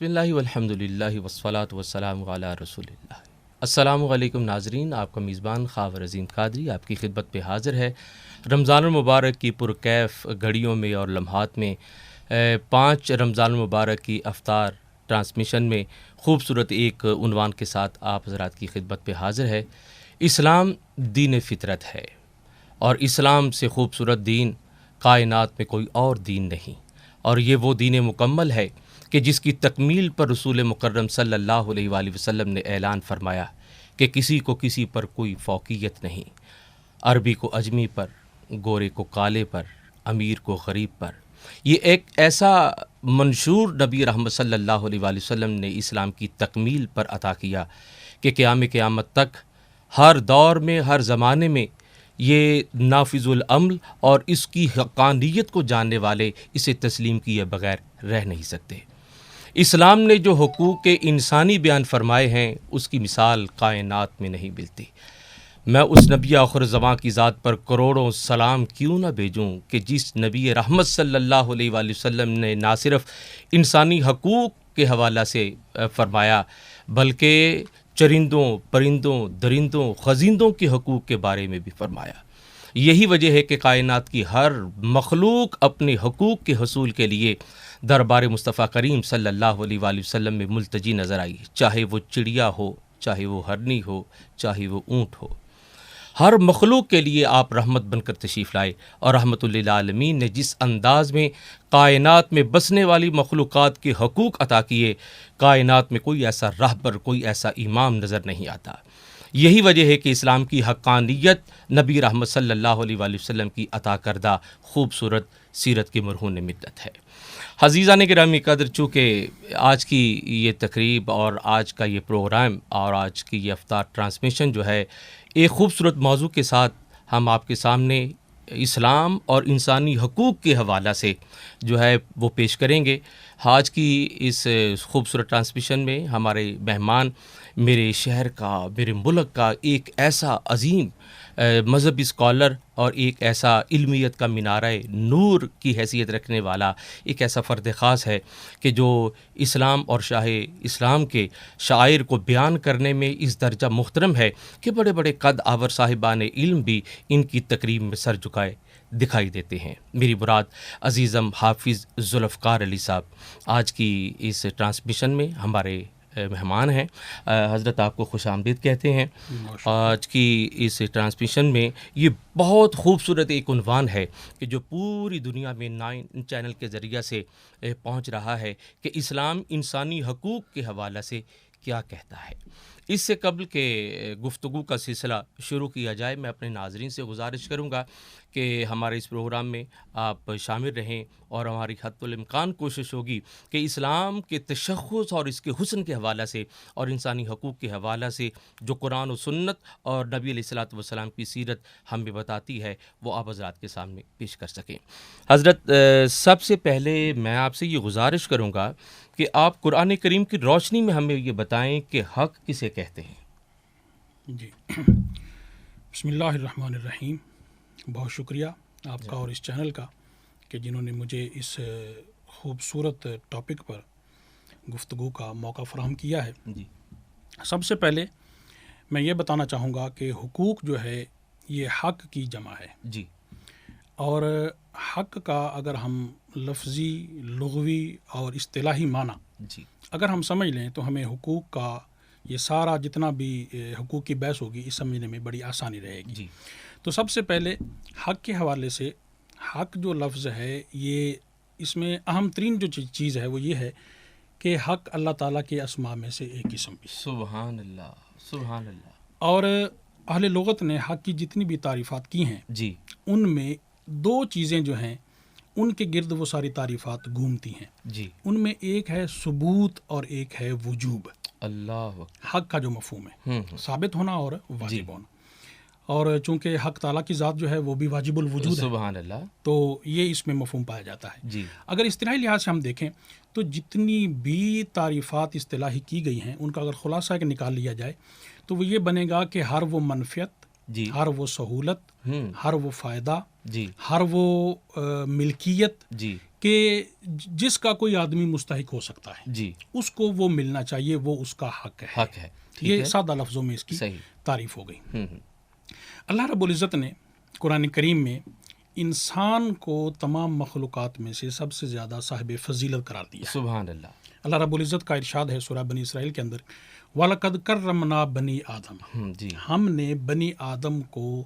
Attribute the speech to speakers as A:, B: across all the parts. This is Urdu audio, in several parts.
A: بسم اللہ والحمد للہ والصلاۃ والسلام علی رسول اللہ۔ السلام علیکم ناظرین، آپ کا میزبان خاور عظیم قادری آپ کی خدمت پہ حاضر ہے۔ رمضان المبارک کی پرکیف گھڑیوں میں اور لمحات میں 5 رمضان المبارک کی افطار ٹرانسمیشن میں خوبصورت ایک عنوان کے ساتھ آپ حضرات کی خدمت پہ حاضر ہے۔ اسلام دین فطرت ہے، اور اسلام سے خوبصورت دین کائنات میں کوئی اور دین نہیں، اور یہ وہ دین مکمل ہے کہ جس کی تکمیل پر رسول مکرم صلی اللہ علیہ وآلہ وسلم نے اعلان فرمایا کہ کسی کو کسی پر کوئی فوقیت نہیں، عربی کو اجمی پر، گورے کو کالے پر، امیر کو غریب پر۔ یہ ایک ایسا منشور نبی رحمت صلی اللہ علیہ وآلہ وسلم نے اسلام کی تکمیل پر عطا کیا کہ قیامت تک ہر دور میں، ہر زمانے میں یہ نافذ العمل اور اس کی حقانیت کو جاننے والے اسے تسلیم کیے بغیر رہ نہیں سکتے۔ اسلام نے جو حقوق انسانی بیان فرمائے ہیں اس کی مثال کائنات میں نہیں ملتی۔ میں اس نبی آخر زمان کی ذات پر کروڑوں سلام کیوں نہ بھیجوں کہ جس نبی رحمت صلی اللہ علیہ وآلہ وسلم نے نہ صرف انسانی حقوق کے حوالہ سے فرمایا بلکہ چرندوں، پرندوں، درندوں، خزیندوں کے حقوق کے بارے میں بھی فرمایا۔ یہی وجہ ہے کہ کائنات کی ہر مخلوق اپنے حقوق کے حصول کے لیے دربار مصطفیٰ کریم صلی اللہ علیہ وآلہ وسلم میں ملتجی نظر آئی، چاہے وہ چڑیا ہو، چاہے وہ ہرنی ہو، چاہے وہ اونٹ ہو۔ ہر مخلوق کے لیے آپ رحمت بن کر تشریف لائے، اور رحمت للعالمین نے جس انداز میں کائنات میں بسنے والی مخلوقات کے حقوق عطا کیے، کائنات میں کوئی ایسا رہبر، کوئی ایسا امام نظر نہیں آتا۔ یہی وجہ ہے کہ اسلام کی حقانیت نبی رحمت صلی اللہ علیہ وآلہ وسلم کی عطا کردہ خوبصورت سیرت کی مرہون مدت ہے۔ عزیزان گرامی قدر، چونکہ آج کی یہ تقریب اور آج کا یہ پروگرام اور آج کی یہ افطار ٹرانسمیشن جو ہے ایک خوبصورت موضوع کے ساتھ ہم آپ کے سامنے اسلام اور انسانی حقوق کے حوالہ سے جو ہے وہ پیش کریں گے۔ آج کی اس خوبصورت ٹرانسمیشن میں ہمارے مہمان میرے شہر کا، میرے ملک کا ایک ایسا عظیم مذہبی اسکالر اور ایک ایسا علمیت کا مینارہ نور کی حیثیت رکھنے والا ایک ایسا فرد خاص ہے کہ جو اسلام اور شاہ اسلام کے شاعر کو بیان کرنے میں اس درجہ محترم ہے کہ بڑے بڑے قد آور صاحبان علم بھی ان کی تقریب میں سر جھکائے دکھائی دیتے ہیں۔ میری مراد عزیزم حافظ ذوالفقار علی صاحب آج کی اس ٹرانسمیشن میں ہمارے مہمان ہیں۔ حضرت آپ کو خوش آمدید کہتے ہیں۔ آج کی اس ٹرانسمیشن میں یہ بہت خوبصورت ایک عنوان ہے کہ جو پوری دنیا میں 9 چینل کے ذریعہ سے پہنچ رہا ہے کہ اسلام انسانی حقوق کے حوالہ سے کیا کہتا ہے۔ اس سے قبل کہ گفتگو کا سلسلہ شروع کیا جائے، میں اپنے ناظرین سے گزارش کروں گا کہ ہمارے اس پروگرام میں آپ شامل رہیں، اور ہماری حد الامکان کوشش ہوگی کہ اسلام کے تشخص اور اس کے حسن کے حوالہ سے اور انسانی حقوق کے حوالہ سے جو قرآن و سنت اور نبی علیہ الصلوۃ والسلام کی سیرت ہمیں بتاتی ہے وہ آپ حضرات کے سامنے پیش کر سکیں۔ حضرت، سب سے پہلے میں آپ سے یہ گزارش کروں گا کہ آپ قرآن کریم کی روشنی میں ہمیں یہ بتائیں کہ حق کسے کہتے ہیں۔
B: جی، بسم اللہ الرحمن الرحیم۔ بہت شکریہ آپ کا اور اس چینل کا کہ جنہوں نے مجھے اس خوبصورت ٹاپک پر گفتگو کا موقع فراہم کیا ہے۔
A: جی،
B: سب سے پہلے میں یہ بتانا چاہوں گا کہ حقوق جو ہے یہ حق کی جمع ہے۔
A: جی،
B: اور حق کا اگر ہم لفظی، لغوی اور اصطلاحی معنی
A: جی،
B: اگر ہم سمجھ لیں تو ہمیں حقوق کا یہ سارا جتنا بھی حقوق کی بحث ہوگی اس سمجھنے میں بڑی آسانی رہے گی۔
A: جی،
B: تو سب سے پہلے حق کے حوالے سے، حق جو لفظ ہے یہ اس میں اہم ترین جو چیز ہے وہ یہ ہے کہ حق اللہ تعالیٰ کے اسماء میں سے ایک قسم بھی۔
A: سبحان اللہ، سبحان اللہ۔
B: اور اہل لغت نے حق کی جتنی بھی تعریفات کی ہیں
A: جی،
B: ان میں 2 چیزیں جو ہیں ان کے گرد وہ ساری تعریفات گھومتی ہیں۔
A: جی،
B: ان میں ایک ہے ثبوت اور ایک ہے وجوب۔
A: اللہ،
B: حق کا جو مفہوم ہے ثابت ہونا اور واجب ہونا، اور چونکہ حق تعالیٰ کی ذات جو ہے وہ بھی واجب الوجود ہے،
A: سبحان اللہ،
B: تو یہ اس میں مفہوم پایا جاتا ہے۔
A: جی،
B: اگر اصطلاحی لحاظ سے ہم دیکھیں تو جتنی بھی تعریفات اصطلاحی کی گئی ہیں ان کا اگر خلاصہ نکال لیا جائے تو وہ یہ بنے گا کہ ہر وہ منفعت،
A: جی،
B: ہر وہ سہولت، ہر وہ فائدہ،
A: جی،
B: ہر وہ ملکیت
A: جی،
B: کہ جس کا کوئی آدمی مستحق ہو سکتا ہے
A: جی
B: اس کو وہ ملنا چاہیے، وہ اس کا حق ہے۔
A: حق ہے، ٹھیک
B: یہ
A: ہے،
B: سادہ لفظوں میں اس کی
A: صحیح۔
B: تعریف ہو گئی۔
A: ہوں ہوں،
B: اللہ رب العزت نے قرآن کریم میں انسان کو تمام مخلوقات میں سے سب سے زیادہ صاحب فضیلت قرار دیا ہے۔
A: سبحان اللہ۔
B: اللہ رب العزت کا ارشاد ہے سورہ بنی اسرائیل کے اندر، وَلَقَدْ كَرَّمْنَا بَنِي آدَمَ،
A: جی،
B: ہم نے بنی آدم کو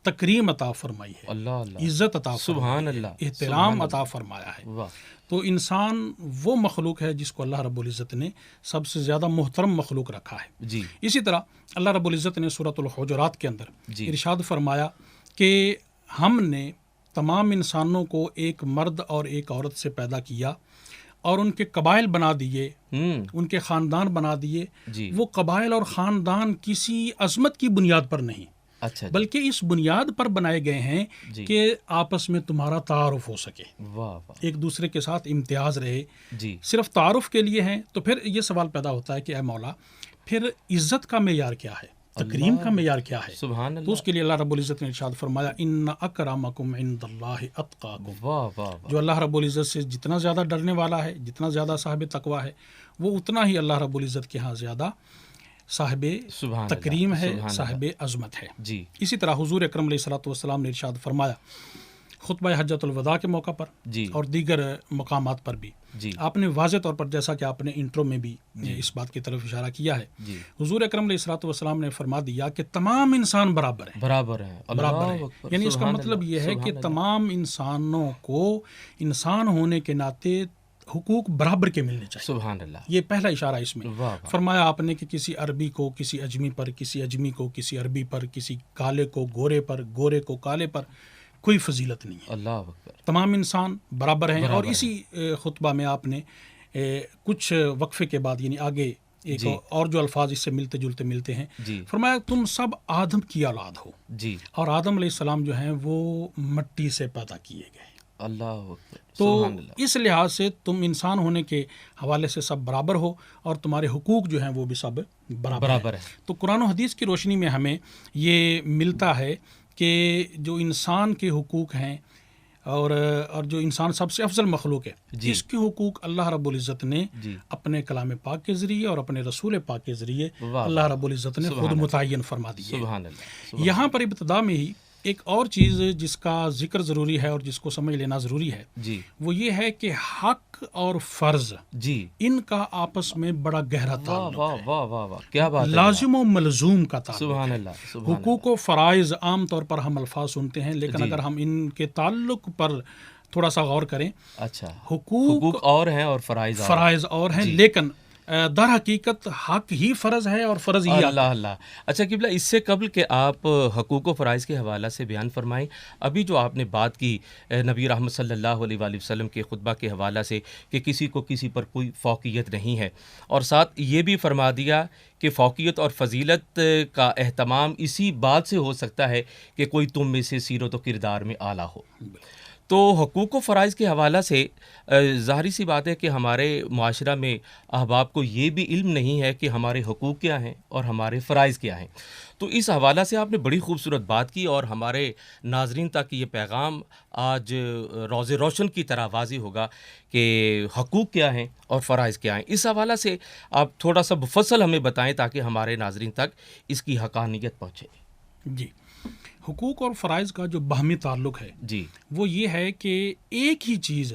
B: تکریم عطا فرمائی ہے،
A: اللہ اللہ،
B: عزت عطا فرمائی
A: سبحان
B: ہے،
A: اللہ،
B: احترام
A: سبحان
B: عطا فرمایا ہے۔
A: واہ،
B: تو انسان وہ مخلوق ہے جس کو اللہ رب العزت نے سب سے زیادہ محترم مخلوق رکھا ہے۔
A: جی
B: اسی طرح اللہ رب العزت نے سورۃ الحجرات کے اندر
A: جی،
B: ارشاد فرمایا کہ ہم نے تمام انسانوں کو ایک مرد اور ایک عورت سے پیدا کیا اور ان کے قبائل بنا دیے، ان کے خاندان بنا دیے۔
A: جی،
B: وہ قبائل اور خاندان کسی عظمت کی بنیاد پر نہیں،
A: اچھا جی،
B: بلکہ اس بنیاد پر بنائے گئے ہیں
A: جی،
B: کہ آپس میں تمہارا تعارف ہو سکے،
A: واہ واہ،
B: ایک دوسرے کے ساتھ امتیاز رہے۔
A: جی،
B: صرف تعارف کے لیے ہیں تو پھر یہ سوال پیدا ہوتا ہے کہ اے مولا، پھر عزت کا معیار کیا ہے، تکریم کا معیار کیا ہے؟
A: سبحان
B: تو
A: اللہ،
B: اس کے لیے اللہ رب العزت نے ارشاد فرمایا، ان اکرمکم عند اللہ اتقاکم،
A: واہ واہ واہ،
B: جو اللہ رب العزت سے جتنا زیادہ ڈرنے والا ہے، جتنا زیادہ صاحب تقویٰ ہے، وہ اتنا ہی اللہ رب العزت کے ہاں زیادہ صاحب
A: سبحان اللہ،
B: تکریم ہے،
A: سبحان
B: صاحب عظمت ہے۔
A: جی،
B: اسی طرح حضور اکرم علیہ الصلوۃ والسلام نے ارشاد فرمایا خطبہ حجۃ الوداع کے موقع پر
A: جی،
B: اور دیگر مقامات پر بھی،
A: جی،
B: آپ نے واضح طور پر، جیسا کہ آپ نے انٹرو میں بھی اس بات کی طرف اشارہ کیا ہے،
A: جی،
B: حضور اکرم علیہ الصلوۃ والسلام نے فرما دیا کہ تمام انسان برابر ہیں،
A: برابر ہے،
B: برابر
A: اللہ
B: ہیں۔
A: اکبر،
B: یعنی اس کا
A: سبحان
B: مطلب
A: اللہ،
B: یہ ہے کہ
A: سبحان اللہ،
B: تمام انسانوں کو انسان ہونے کے ناطے حقوق برابر کے ملنے چاہیے۔
A: سبحان اللہ،
B: یہ پہلا اشارہ اس میں
A: واہ واہ،
B: فرمایا آپ نے کہ کسی عربی کو کسی اجمی پر، کسی اجمی کو کسی عربی پر، کسی کالے کو گورے پر، گورے کو کالے پر کوئی فضیلت نہیں ہے،
A: اللہ اکبر،
B: تمام انسان برابر ہیں۔ اور
A: برابر
B: اسی خطبہ میں آپ نے کچھ وقفے کے بعد، یعنی آگے ایک
A: جی،
B: اور جو الفاظ اس سے ملتے جلتے ملتے ہیں،
A: جی،
B: فرمایا تم سب آدم کی اولاد ہو،
A: جی،
B: اور آدم علیہ السلام جو ہیں وہ مٹی سے پیدا کیے گئے،
A: اللہ اکبر،
B: تو
A: سبحان اللہ،
B: اس لحاظ سے تم انسان ہونے کے حوالے سے سب برابر ہو، اور تمہارے حقوق جو ہیں وہ بھی سب برابر ہیں۔
A: ہے،
B: تو قرآن و حدیث کی روشنی میں ہمیں یہ ملتا ہے کہ جو انسان کے حقوق ہیں اور جو انسان سب سے افضل مخلوق ہے،
A: جی،
B: اس کے حقوق اللہ رب العزت نے
A: جی،
B: اپنے کلام پاک کے ذریعے اور اپنے رسول پاک کے ذریعے
A: واہ
B: اللہ رب العزت نے
A: سبحان
B: خود
A: اللہ،
B: متعین فرما دیے۔
A: سبحان اللہ، سبحان
B: یہاں پر ابتدا میں ہی ایک اور چیز جس کا ذکر ضروری ہے اور جس کو سمجھ لینا ضروری ہے،
A: جی،
B: وہ یہ ہے کہ حق اور فرض،
A: جی،
B: ان کا آپس میں بڑا گہرا
A: واہ
B: تعلق
A: واہ
B: ہے،
A: واہ واہ واہ، کیا بات ہے،
B: لازم و ملزوم کا تعلق
A: سبحان
B: ہے۔
A: اللہ، سبحان
B: حقوق و فرائض عام طور پر ہم الفاظ سنتے ہیں، لیکن
A: جی،
B: اگر ہم ان کے تعلق پر تھوڑا سا غور کریں،
A: اچھا،
B: حقوق
A: حقوق اور ہیں اور فرائض اور ہیں۔
B: فرائض اور ہیں،
A: جی،
B: لیکن در حقیقت حق ہی فرض ہے اور فرض ہی حق
A: اللہ
B: ہے۔
A: اللہ، اچھا قبلہ، اس سے قبل کہ آپ حقوق و فرائض کے حوالہ سے بیان فرمائیں، ابھی جو آپ نے بات کی نبی رحمت صلی اللہ علیہ وآلہ وسلم کے خطبہ کے حوالہ سے کہ کسی کو کسی پر کوئی فوقیت نہیں ہے، اور ساتھ یہ بھی فرما دیا کہ فوقیت اور فضیلت کا اہتمام اسی بات سے ہو سکتا ہے کہ کوئی تم میں سے سیرت و کردار میں اعلیٰ ہو۔ تو حقوق و فرائض کے حوالہ سے ظاہری سی بات ہے کہ ہمارے معاشرہ میں احباب کو یہ بھی علم نہیں ہے کہ ہمارے حقوق کیا ہیں اور ہمارے فرائض کیا ہیں۔ تو اس حوالہ سے آپ نے بڑی خوبصورت بات کی، اور ہمارے ناظرین تک یہ پیغام آج روز روشن کی طرح واضح ہوگا کہ حقوق کیا ہیں اور فرائض کیا ہیں۔ اس حوالہ سے آپ تھوڑا سا مفصل ہمیں بتائیں تاکہ ہمارے ناظرین تک اس کی حقانیت پہنچے۔
B: جی، حقوق اور فرائض کا جو باہمی تعلق ہے
A: جی،
B: وہ یہ ہے کہ ایک ہی چیز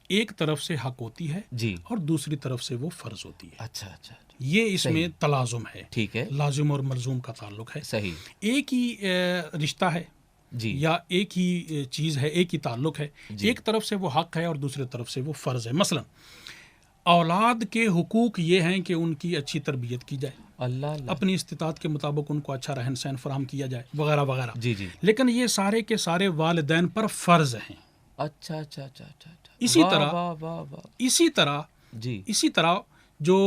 B: ایک طرف سے حق ہوتی ہے
A: جی،
B: اور دوسری طرف سے وہ فرض ہوتی ہے،
A: اچھا اچھا،
B: یہ اس
A: صحیح،
B: میں تلازم ہے،
A: ٹھیک ہے،
B: لازم اور ملزوم کا تعلق ہے۔
A: صحیح،
B: ایک ہی رشتہ ہے
A: جی،
B: یا ایک ہی چیز ہے، ایک ہی تعلق ہے،
A: جی،
B: ایک طرف سے وہ حق ہے اور دوسری طرف سے وہ فرض ہے۔ مثلا اولاد کے حقوق یہ ہیں کہ ان کی اچھی تربیت کی جائے،
A: اللہ اللہ،
B: اپنی استطاعت کے مطابق ان کو اچھا رہن سہن فراہم کیا جائے، وغیرہ وغیرہ۔
A: جی جی،
B: لیکن یہ سارے کے سارے والدین پر فرض ہیں۔
A: اچھا اچھا اچھا اچھا اچھا،
B: اسی
A: واہ
B: طرح
A: واہ واہ واہ، جی
B: اسی طرح جو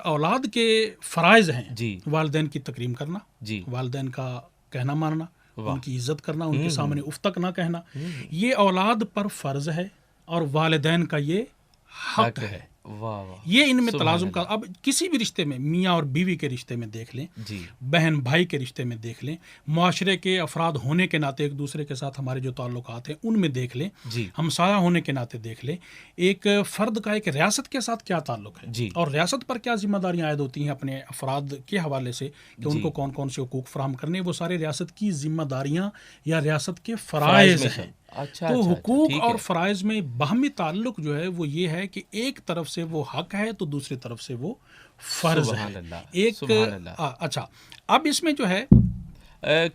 B: اولاد کے فرائض ہیں،
A: جی
B: والدین کی تکریم کرنا،
A: جی،
B: والدین کا کہنا ماننا،
A: واہ،
B: ان کی عزت کرنا، ان کے سامنے اف تک نہ کہنا، یہ اولاد پر فرض ہے اور والدین کا یہ حق ہے۔
A: واہ واہ،
B: یہ ان میں
A: سبحان
B: تلازم کا.
A: اللہ.
B: اب کسی بھی رشتے میں میاں اور بیوی کے رشتے میں دیکھ لیں,
A: جی
B: بہن بھائی کے رشتے میں دیکھ لیں, معاشرے کے افراد ہونے کے ناطے ایک دوسرے کے ساتھ ہمارے جو تعلقات ہیں ان میں دیکھ لیں,
A: جی
B: ہمسایہ ہونے کے ناطے دیکھ لیں, ایک فرد کا ایک ریاست کے ساتھ کیا تعلق ہے,
A: جی
B: اور ریاست پر کیا ذمہ داریاں عائد ہوتی ہیں اپنے افراد کے حوالے سے کہ ان
A: جی.
B: کو کون کون سے حقوق فراہم کرنے, وہ سارے ریاست کی ذمہ داریاں یا ریاست کے فرائض ہیں.
A: اچھا
B: تو
A: اچھا
B: حقوق
A: ٹھیک
B: اور
A: ہے.
B: فرائض میں باہمی تعلق جو ہے وہ یہ ہے کہ ایک طرف سے وہ حق ہے تو دوسری طرف سے وہ فرض
A: سبحان
B: ہے.
A: اللہ،
B: ایک
A: سبحان اللہ.
B: اچھا, اب اس میں جو ہے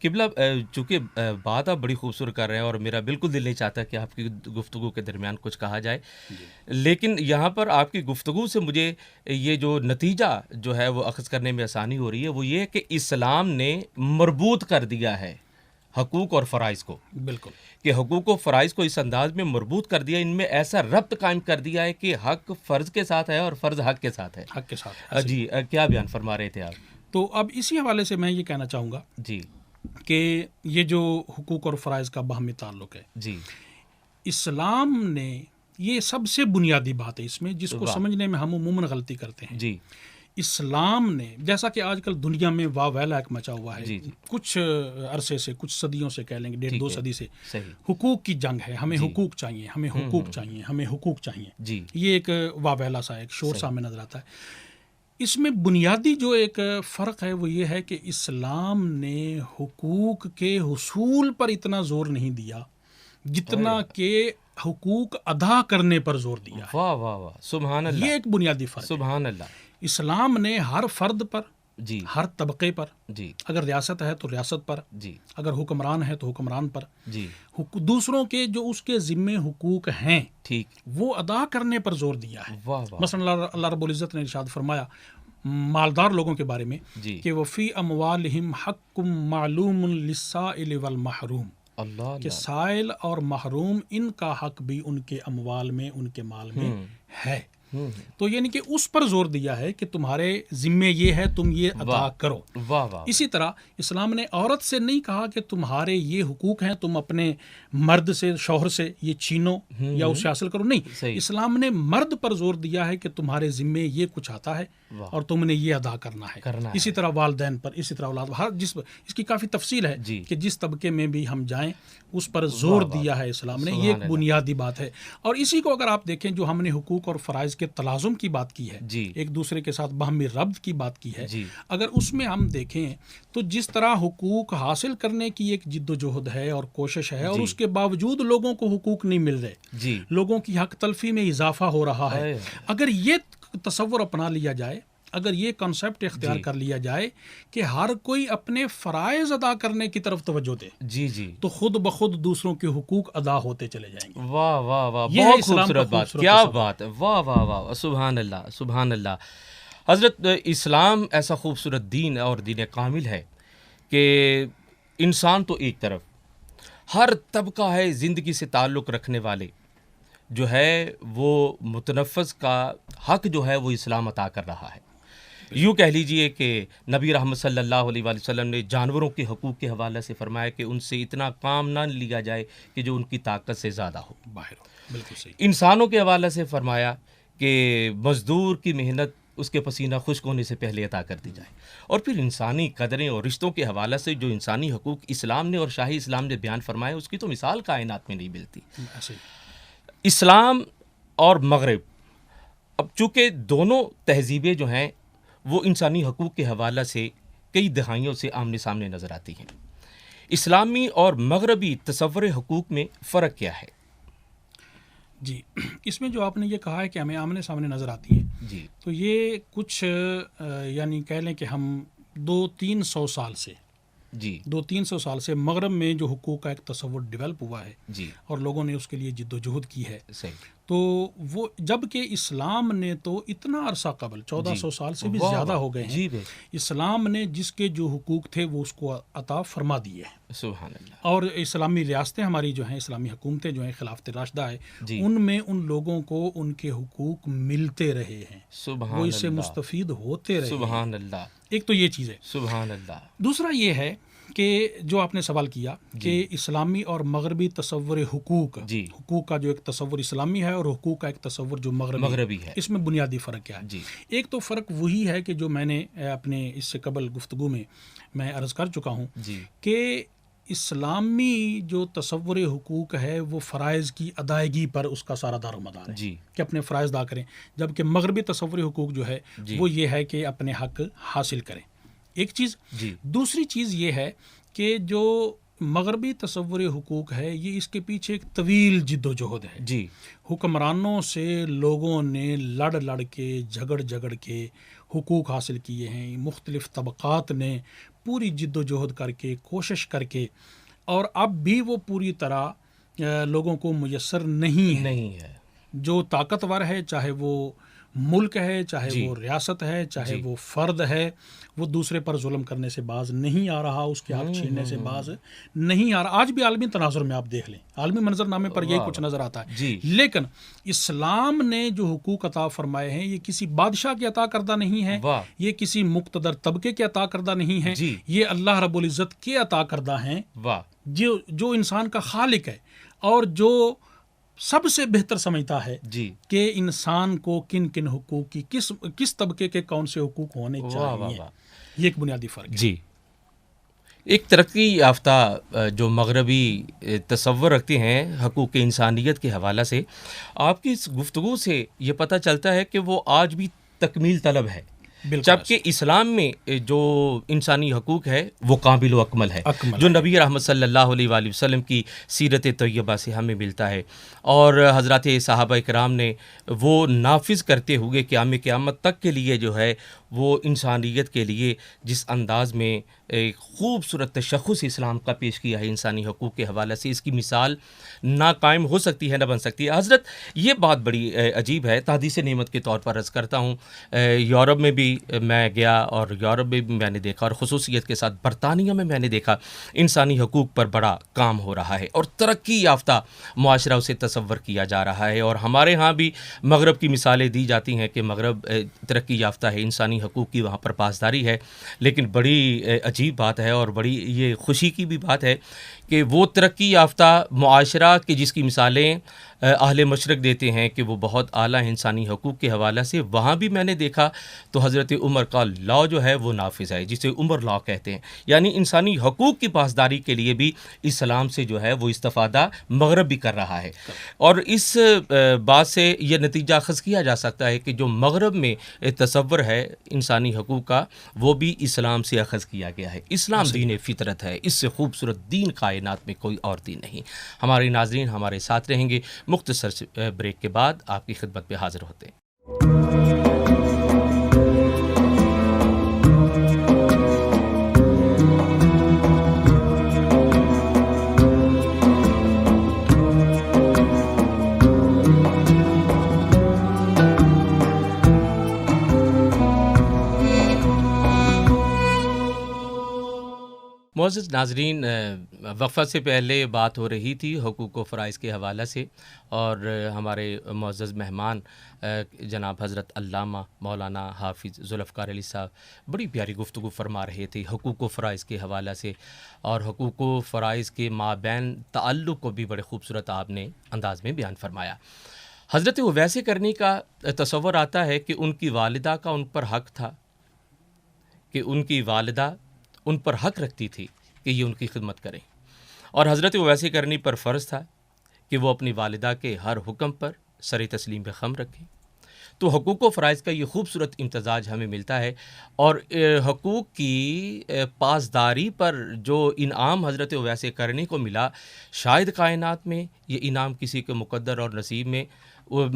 A: قبلہ چونکہ بات آپ بڑی خوبصورت کر رہے ہیں اور میرا بالکل دل نہیں چاہتا کہ آپ کی گفتگو کے درمیان کچھ کہا جائے, لیکن یہاں پر آپ کی گفتگو سے مجھے یہ جو نتیجہ جو ہے وہ اخذ کرنے میں آسانی ہو رہی ہے, وہ یہ ہے کہ اسلام نے مربوط کر دیا ہے حقوق اور فرائض کو,
B: بالکل
A: کہ حقوق و فرائض کو اس انداز میں مربوط کر دیا, ان میں ایسا ربط قائم کر دیا ہے کہ حق فرض کے ساتھ ہے اور فرض حق کے ساتھ ہے.
B: حق کے ساتھ.
A: جی کیا بیان فرما رہے تھے آپ؟
B: تو اب اسی حوالے سے میں یہ کہنا چاہوں گا
A: جی
B: کہ یہ جو حقوق اور فرائض کا باہمی تعلق ہے,
A: جی
B: اسلام نے یہ سب سے بنیادی بات ہے اس میں جس کو
A: واہ.
B: سمجھنے میں ہم عموماً غلطی کرتے ہیں.
A: جی
B: اسلام نے, جیسا کہ آج کل دنیا میں واہ ویلا ایک مچا ہوا ہے,
A: جی جی.
B: کچھ عرصے سے, کچھ صدیوں سے کہہ لیں گے, 1.5-2 صدی سے
A: صحیح.
B: حقوق کی جنگ ہے. ہمیں
A: جی.
B: حقوق چاہیے, ہمیں حقوق چاہیے, ہمیں حقوق چاہیے.
A: جی
B: یہ ایک واہ ویلا سا ایک شور سامنے نظر آتا ہے. اس میں بنیادی جو ایک فرق ہے وہ یہ ہے کہ اسلام نے حقوق کے حصول پر اتنا زور نہیں دیا جتنا کہ حقوق ادا کرنے پر زور دیا ہے.
A: واہ واہ واہ، سبحان اللہ.
B: یہ ایک بنیادی فرق ہے.
A: سبحان اللہ.
B: اسلام نے ہر فرد پر,
A: جی
B: ہر طبقے پر,
A: جی
B: اگر ریاست ہے تو ریاست پر,
A: جی
B: اگر حکمران ہے تو حکمران پر,
A: جی
B: دوسروں کے جو اس کے ذمے حقوق ہیں
A: ٹھیک.
B: وہ ادا کرنے پر زور دیا ہے.
A: واہ واہ.
B: مثلا اللہ رب العزت نے ارشاد فرمایا مالدار لوگوں کے بارے میں
A: جی
B: کہ وفی اموالہم حق معلوم للسائل والمحروم,
A: اللہ
B: کہ
A: اللہ.
B: سائل اور محروم ان کا حق بھی ان کے اموال میں, ان کے مال میں ہے. تو یعنی کہ اس پر زور دیا ہے کہ تمہارے ذمے یہ ہے, تم یہ ادا کرو.
A: واہ واہ.
B: اسی طرح اسلام نے عورت سے نہیں کہا کہ تمہارے یہ حقوق ہیں, تم اپنے مرد سے, شوہر سے یہ چھینو یا اسے حاصل کرو. نہیں,
A: صحیح.
B: اسلام نے مرد پر زور دیا ہے کہ تمہارے ذمے یہ کچھ آتا ہے اور تم نے یہ ادا کرنا ہے. اسی طرح والدین پر, اسی طرح اولاد, ہر اس کی کافی تفصیل ہے
A: جی.
B: کہ جس طبقے میں بھی ہم جائیں اس پر زور دیا ہے اسلام نے. یہ ایک بنیادی بات ہے. اور اسی کو اگر آپ دیکھیں, جو ہم نے حقوق اور فرائض کے تلازم کی بات کی ہے,
A: جی.
B: ایک دوسرے کے ساتھ باہمی ربط کی بات کی ہے,
A: جی.
B: اگر اس میں ہم دیکھیں تو جس طرح حقوق حاصل کرنے کی ایک جد و جہد ہے اور کوشش ہے, اور اس کے باوجود لوگوں کو حقوق نہیں مل رہے,
A: جی
B: لوگوں کی حق تلفی میں اضافہ ہو رہا ہے. اگر یہ تصور اپنا لیا جائے, اگر یہ کنسیپٹ اختیار کر لیا جائے کہ ہر کوئی اپنے فرائض ادا کرنے کی طرف توجہ دے,
A: جی جی,
B: تو خود بخود دوسروں کے حقوق ادا ہوتے چلے جائیں گے.
A: واہ واہ واہ,
B: یہ ہے
A: بہت
B: اسلام کا
A: خوبصورت بات.
B: خوبصورت
A: کیا
B: تصور.
A: بات ہے. واہ واہ واہ, سبحان اللہ سبحان اللہ. حضرت اسلام ایسا خوبصورت دین اور دین کامل ہے کہ انسان تو ایک طرف, ہر طبقہ ہے زندگی سے تعلق رکھنے والے جو ہے وہ متنفذ کا حق جو ہے وہ اسلام عطا کر رہا ہے. یوں کہہ لیجئے کہ نبی رحمت صلی اللہ علیہ وآلہ وسلم نے جانوروں کے حقوق کے حوالے سے فرمایا کہ ان سے اتنا کام نہ لیا جائے کہ جو ان کی طاقت سے زیادہ ہو.
B: باہر ہو. بالکل صحیح.
A: انسانوں کے حوالے سے فرمایا کہ مزدور کی محنت اس کے پسینہ خشک ہونے سے پہلے عطا کر دی جائے. اور پھر انسانی قدریں اور رشتوں کے حوالے سے جو انسانی حقوق اسلام نے اور شاہی اسلام نے بیان فرمایا, اس کی تو مثال کائنات میں نہیں ملتی.
B: ایسے ہی.
A: اسلام اور مغرب, اب چونکہ دونوں تہذیبیں جو ہیں وہ انسانی حقوق کے حوالے سے کئی دہائیوں سے آمنے سامنے نظر آتی ہیں. اسلامی اور مغربی تصور حقوق میں فرق کیا ہے؟
B: جی, اس میں جو آپ نے یہ کہا ہے کہ ہمیں آمنے سامنے نظر آتی ہیں,
A: جی
B: تو یہ کچھ یعنی کہہ لیں کہ ہم 200-300 سال سے,
A: جی
B: 200-300 سال سے مغرب میں جو حقوق کا ایک تصور ڈیولپ ہوا ہے
A: جی
B: اور لوگوں نے اس کے لیے جد و جہد کی ہے,
A: صحیح.
B: تو وہ جب کہ اسلام نے تو اتنا عرصہ قبل 1400 سال سے بھی زیادہ ہو گئے ہیں,
A: جی بے,
B: اسلام نے جس کے جو حقوق تھے وہ اس کو عطا فرما دیے ہیں.
A: سبحان اللہ.
B: اور اسلامی ریاستیں ہماری جو ہیں, اسلامی حکومتیں جو ہیں, خلافت راشدہ ہے,
A: جی.
B: ان میں ان لوگوں کو ان کے حقوق ملتے رہے ہیں,
A: سبحان
B: وہ اس سے
A: اللہ.
B: مستفید ہوتے رہے ہیں.
A: سبحان اللہ.
B: ایک تو یہ چیز ہے.
A: سبحان اللہ.
B: دوسرا یہ ہے کہ جو آپ نے سوال کیا کہ اسلامی اور مغربی تصور حقوق، حقوق کا جو ایک تصور اسلامی ہے اور حقوق کا ایک تصور جو مغربی ہے، اس میں بنیادی فرق کیا ہے؟ ایک تو فرق وہی ہے کہ جو میں نے اپنے اس سے قبل گفتگو میں عرض کر چکا ہوں کہ اسلامی جو تصور حقوق ہے وہ فرائض کی ادائیگی پر اس کا سارا دار و مدار ہے کہ اپنے فرائض ادا کریں، جبکہ مغربی تصور حقوق جو ہے وہ یہ ہے کہ اپنے حق حاصل کریں، ایک چیز۔ دوسری چیز یہ ہے کہ جو مغربی تصور حقوق ہے یہ اس کے پیچھے ایک طویل جد و جہد ہے۔ حکمرانوں سے لوگوں نے لڑ کے جھگڑ کے حقوق حاصل کیے ہیں، مختلف طبقات نے پوری جد و جہد کر کے کوشش کر کے، اور اب بھی وہ پوری طرح لوگوں کو میسر نہیں ہے۔ جو طاقتور ہے، چاہے وہ ملک ہے، چاہے وہ ریاست ہے، چاہے وہ فرد ہے، وہ دوسرے پر ظلم کرنے سے باز نہیں آ رہا، اس کے حق چھیننے سے باز نہیں آ رہا۔ آج بھی عالمی تناظر میں آپ دیکھ لیں، عالمی منظرنامے پر یہی کچھ نظر آتا ہے۔ لیکن اسلام نے جو حقوق عطا فرمائے ہیں یہ کسی بادشاہ کے عطا کردہ نہیں ہے، یہ کسی مقتدر طبقے کے عطا کردہ نہیں ہے، یہ اللہ رب العزت کے عطا کردہ ہیں، جو انسان کا خالق ہے اور جو سب سے بہتر سمجھتا ہے کہ انسان کو کن کن حقوق کی کس طبقے کے کون سے حقوق ہونے چاہیے۔ یہ ایک بنیادی فرق ہے۔
A: ایک ترقی یافتہ جو مغربی تصور رکھتے ہیں حقوق انسانیت کے حوالے سے، آپ کی اس گفتگو سے یہ پتہ چلتا ہے کہ وہ آج بھی تکمیل طلب ہے، جبکہ اسلام میں جو انسانی حقوق ہے وہ کامل و اکمل ہے، جو نبی رحمت صلی اللہ علیہ وآلہ وسلم کی سیرت طیبہ سے ہمیں ملتا ہے، اور حضرات صحابہ کرام نے وہ نافذ کرتے ہوئے قیامت تک کے لیے جو ہے وہ انسانیت کے لیے جس انداز میں ایک خوبصورت تشخص اسلام کا پیش کیا ہے انسانی حقوق کے حوالے سے، اس کی مثال نہ قائم ہو سکتی ہے نہ بن سکتی ہے۔ حضرت یہ بات بڑی عجیب ہے، تحدیث نعمت کے طور پر عرض کرتا ہوں، یورپ میں بھی میں گیا اور یورپ میں بھی میں نے دیکھا، اور خصوصیت کے ساتھ برطانیہ میں میں نے دیکھا انسانی حقوق پر بڑا کام ہو رہا ہے اور ترقی یافتہ معاشرہ اسے تصور کیا جا رہا ہے، اور ہمارے ہاں بھی مغرب کی مثالیں دی جاتی ہیں کہ مغرب ترقی یافتہ ہے، انسانی حقوق کی وہاں پر پاسداری ہے، لیکن بڑی عجیب بات ہے اور بڑی یہ خوشی کی بھی بات ہے کہ وہ ترقی یافتہ معاشرہ کہ جس کی مثالیں اہل مشرق دیتے ہیں کہ وہ بہت اعلیٰ انسانی حقوق کے حوالے سے، وہاں بھی میں نے دیکھا تو حضرت عمر کا لا جو ہے وہ نافذ ہے، جسے عمر لا کہتے ہیں، یعنی انسانی حقوق کی پاسداری کے لیے بھی اسلام سے جو ہے وہ استفادہ مغرب بھی کر رہا ہے، اور اس بات سے یہ نتیجہ اخذ کیا جا سکتا ہے کہ جو مغرب میں تصور ہے انسانی حقوق کا وہ بھی اسلام سے اخذ کیا گیا ہے۔ اسلام دین فطرت ہے، اس سے خوبصورت دین کائنات میں کوئی اور دین نہیں۔ ہمارے ناظرین ہمارے ساتھ رہیں گے، مختصر بریک کے بعد آپ کی خدمت میں حاضر ہوتے ہیں۔ معزز ناظرین، وقفہ سے پہلے بات ہو رہی تھی حقوق و فرائض کے حوالے سے، اور ہمارے معزز مہمان جناب حضرت علامہ مولانا حافظ ذوالفقار علی صاحب بڑی پیاری گفتگو فرما رہے تھے حقوق و فرائض کے حوالے سے، اور حقوق و فرائض کے مابین تعلق کو بھی بڑے خوبصورت آپ نے انداز میں بیان فرمایا۔ حضرت وہ ویسے کرنے کا تصور آتا ہے کہ ان کی والدہ کا ان پر حق تھا، کہ ان کی والدہ ان پر حق رکھتی تھی کہ یہ ان کی خدمت کریں، اور حضرت ویسے کرنی پر فرض تھا کہ وہ اپنی والدہ کے ہر حکم پر سر تسلیم خم رکھیں۔ تو حقوق و فرائض کا یہ خوبصورت امتزاج ہمیں ملتا ہے، اور حقوق کی پاسداری پر جو انعام حضرت ویسے کرنے کو ملا، شاید کائنات میں یہ انعام کسی کے مقدر اور نصیب میں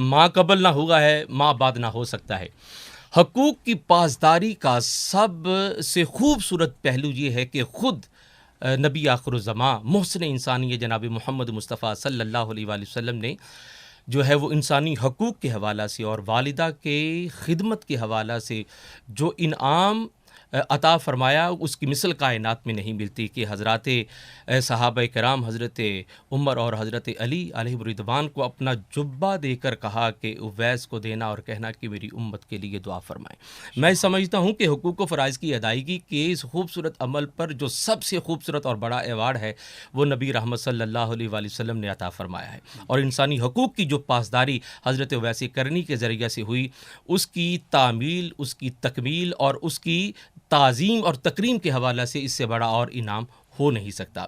A: ماں قبل نہ ہوا ہے، ماں بعد نہ ہو سکتا ہے۔ حقوق کی پاسداری کا سب سے خوبصورت پہلو یہ ہے کہ خود نبی آخر الزماں محسن انسانی جناب محمد مصطفیٰ صلی اللہ علیہ وآلہ وسلم نے جو ہے وہ انسانی حقوق کے حوالہ سے اور والدہ کے خدمت کے حوالہ سے جو انعام عطا فرمایا اس کی مثل کائنات میں نہیں ملتی کہ حضرات صحابہ کرام حضرت عمر اور حضرت علی علیہ الرضوان کو اپنا جبہ دے کر کہا کہ اویس کو دینا اور کہنا کہ میری امت کے لیے دعا فرمائیں. میں سمجھتا ہوں کہ حقوق و فرائض کی ادائیگی کے اس خوبصورت عمل پر جو سب سے خوبصورت اور بڑا ایوارڈ ہے وہ نبی رحمت صلی اللہ علیہ وآلہ وسلم نے عطا فرمایا ہے. اور انسانی حقوق کی جو پاسداری حضرت اویس کرنی کے ذریعے سے ہوئی، اس کی تعمیل، اس کی تکمیل اور اس کی تعظیم اور تکریم کے حوالے سے اس سے بڑا اور انعام ہو نہیں سکتا.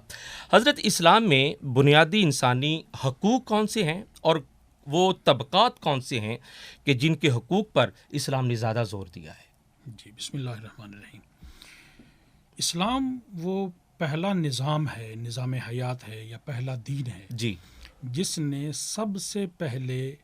A: حضرت اسلام میں بنیادی انسانی حقوق کون سے ہیں اور وہ طبقات کون سے ہیں کہ جن کے حقوق پر اسلام نے زیادہ زور دیا ہے؟
B: جی، بسم اللہ الرحمن الرحیم. اسلام وہ پہلا نظام ہے، نظام حیات ہے یا پہلا دین ہے
A: جی،
B: جس نے سب سے پہلے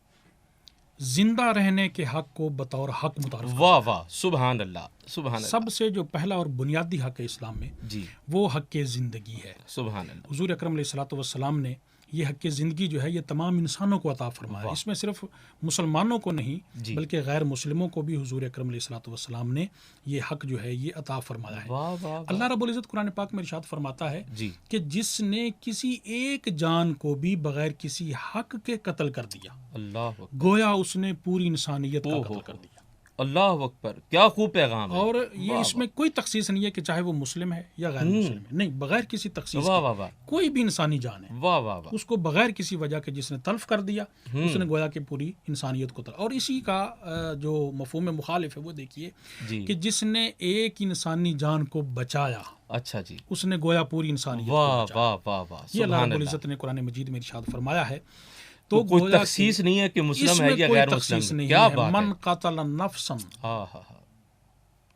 B: زندہ رہنے کے حق کو بطور حق متعارف کیا.
A: واہ واہ، سبحان اللہ، سبحان اللہ.
B: سب سے جو پہلا اور بنیادی حق ہے اسلام میں
A: جی،
B: وہ حق زندگی ہے.
A: سبحان اللہ.
B: حضور اکرم علیہ الصلوۃ والسلام نے یہ حق زندگی جو ہے یہ تمام انسانوں کو عطا فرمایا.
A: واہ.
B: اس میں صرف مسلمانوں کو نہیں
A: جی.
B: بلکہ غیر مسلموں کو بھی حضور اکرم علیہ الصلوۃ والسلام نے یہ حق جو ہے یہ عطا فرمایا ہے.
A: واہ واہ.
B: اللہ رب العزت قرآن پاک میں ارشاد فرماتا ہے
A: جی،
B: کہ جس نے کسی ایک جان کو بھی بغیر کسی حق کے قتل کر دیا
A: اللہ اکبر.
B: گویا اس نے پوری انسانیت کا قتل کر دیا.
A: اللہ اکبر، کیا خوب پیغام ہے.
B: اور یہ اس میں کوئی تخصیص نہیں ہے کہ چاہے وہ مسلم ہے یا غیر مسلم ہے، نہیں، بغیر کسی تخصیص
A: واہ
B: کے
A: واہ واہ،
B: کوئی بھی انسانی جان ہے
A: واہ واہ واہ.
B: اس کو بغیر کسی وجہ کے جس نے تلف کر دیا اس نے گویا کہ پوری انسانیت کو اور اسی کا جو مفہوم مخالف ہے وہ دیکھیے
A: جی،
B: کہ جس نے ایک انسانی جان کو بچایا
A: اچھا جی،
B: اس نے گویا پوری انسانیت کو
A: واہ
B: بچایا.
A: واہ واہ واہ،
B: یہ اللہ
A: سبحان
B: رب
A: اللہ.
B: العزت نے قرآن مجید میں ارشاد فرمایا ہے.
A: تو کوئی
B: گویا کہ
A: تخصیص نہیں ہے کہ
B: اس
A: مسلم ہے
B: میں
A: یا
B: کوئی
A: غیر
B: تخصیص
A: مسلم.
B: نہیں
A: کیا
B: ہے.
A: بات ہے.
B: من قتل نفسا،
A: ہاں ہاں ہاں،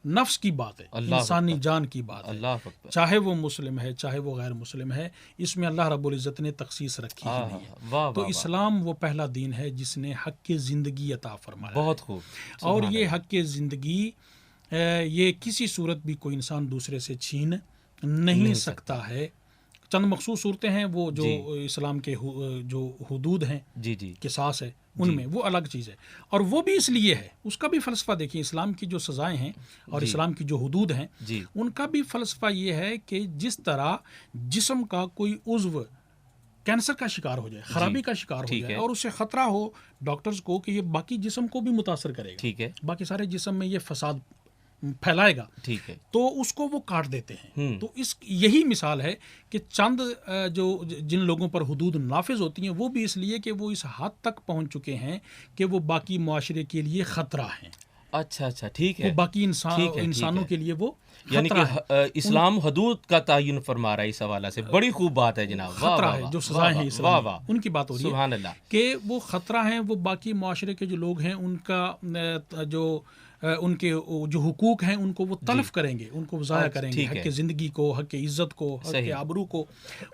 B: نفس کی بات ہے،
A: اللہ
B: انسانی
A: اکبر.
B: جان کی بات ہے،
A: اللہ اکبر.
B: چاہے وہ مسلم ہے چاہے وہ غیر مسلم ہے، اس میں اللہ رب العزت نے تخصیص رکھی ہی
A: ہاں
B: نہیں ہے.
A: ہاں، واہ
B: تو
A: واہ واہ.
B: اسلام وہ پہلا دین ہے جس نے حق کی زندگی عطا فرمایا
A: بہت
B: ہے.
A: خوب.
B: اور
A: سبحان
B: یہ
A: اللہ.
B: حق کی زندگی یہ کسی صورت بھی کوئی انسان دوسرے سے چھین نہیں سکتا ہے. چند مخصوص صورتیں ہیں وہ جو اسلام کے جو حدود ہیں،
A: جی جی،
B: قصاص ہے، ان میں وہ الگ چیز ہے. اور وہ بھی اس لیے ہے، اس کا بھی فلسفہ دیکھیں. اسلام کی جو سزائیں ہیں اور
A: جی.
B: اسلام کی جو حدود ہیں
A: جی،
B: ان کا بھی فلسفہ یہ ہے کہ جس طرح جسم کا کوئی عضو کینسر کا شکار ہو جائے، خرابی کا شکار ہو
A: ٹھیک
B: جائے
A: ہے.
B: اور اسے خطرہ ہو ڈاکٹرز کو کہ یہ باقی جسم کو بھی متاثر کرے گا،
A: ٹھیک ہے،
B: باقی سارے جسم میں یہ فساد پھیلائے گا،
A: ٹھیک ہے.
B: تو اس کو وہ کاٹ دیتے ہیں.
A: ہوں.
B: تو اس یہی مثال ہے کہ چند جو جن لوگوں پر حدود نافذ ہوتی ہیں وہ بھی اس لیے کہ وہ اس حد تک پہنچ چکے ہیں کہ وہ باقی معاشرے کے لیے خطرہ ہیں.
A: اچھا اچھا، ٹھیک
B: وہ
A: ہے.
B: باقی
A: ٹھیک ہے.
B: انسانوں کے لیے وہ
A: یعنی
B: خطرہ
A: کہ
B: ہے.
A: اسلام حدود کا تعین فرما رہا ہے. اس حوالے سے بڑی خوب بات ہے جناب. واہ
B: خطرہ
A: واہ
B: ہے
A: واہ،
B: جو
A: واہ
B: سزائیں ہیں
A: واہ،
B: اسلام
A: واہ
B: میں،
A: واہ،
B: ان کی بات ہو رہی ہے
A: سبحان اللہ.
B: کہ وہ خطرہ ہیں. وہ باقی معاشرے کے جو لوگ ہیں ان کا ان کے جو حقوق ہیں ان کو وہ تلف کریں گے، ان کو ضائع کریں گے. حق زندگی کو، حق عزت کو، حق آبرو کو